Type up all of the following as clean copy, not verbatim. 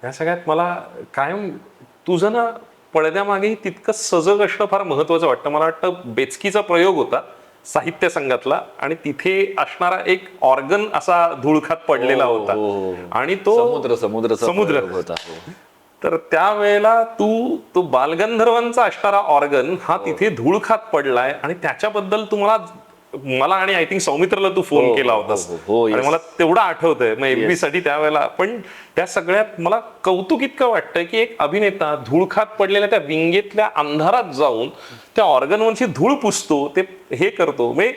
या सगळ्यात मला कायम तुझं ना पडद्यामागेही तितकं सजग असणं फार महत्वाचं वाटतं. मला वाटतं बेचकीचा प्रयोग होता साहित्य संघातला आणि तिथे असणारा एक ऑर्गन असा धुळखात पडलेला होता आणि तो समुद्र होता. तर त्यावेळेला तो बालगंधर्वांचा असणारा ऑर्गन हा तिथे धूळ खात पडलाय आणि त्याच्याबद्दल मला आणि आय थिंक सौमित्रला तू फोन केला होतास आणि मला तेवढं आठवतंय मग एलबी साठी त्यावेळेला. पण त्या सगळ्यात मला कौतुक इतकं वाटतं की एक अभिनेता धूळ खात पडलेल्या त्या विंगेतल्या अंधारात जाऊन त्या ऑर्गनवरची धूळ पुसतो, ते हे करतो. म्हणजे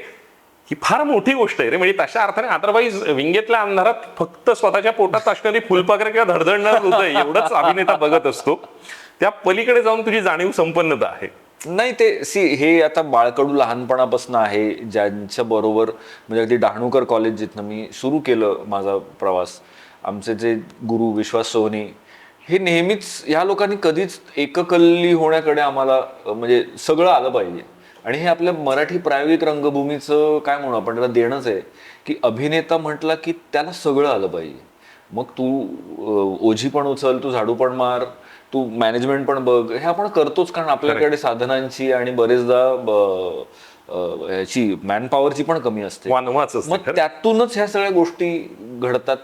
ही फार मोठी गोष्ट आहे रे. म्हणजे तशा अर्थाने अदरवाईज विंगेतल्या अंधारात फक्त स्वतःच्या पोटात असणारी फुलपाखरे किंवा धडधडणार हृदय एवढंच अभिनेता बघत असतो. त्या पलीकडे जाऊन तुझी जाणीव संपन्नता आहे. नाही ते हे आता बाळकडू लहानपणापासून आहे, ज्यांच्या बरोबर म्हणजे अगदी डहाणूकर कॉलेज जिथनं मी सुरू केलं माझा प्रवास. आमचे जे गुरु विश्वास सोहनी हे नेहमीच, ह्या लोकांनी कधीच एककल्ली होण्याकडे आम्हाला म्हणजे सगळं आलं पाहिजे. आणि हे आपल्या मराठी प्रायोगिक रंगभूमीचं काय म्हणू आपण त्याला देणंच आहे की अभिनेता म्हटला की त्याला सगळं आलं पाहिजे. मग तू ओझी पण उचल, तू झाडू पण मार, तू मॅनेजमेंट पण बघ, हे आपण करतोच कारण आपल्याकडे साधनांची आणि बरेचदा ह्याची मॅनपॉवरची पण कमी असते. मग त्यातूनच ह्या सगळ्या गोष्टी घडतात.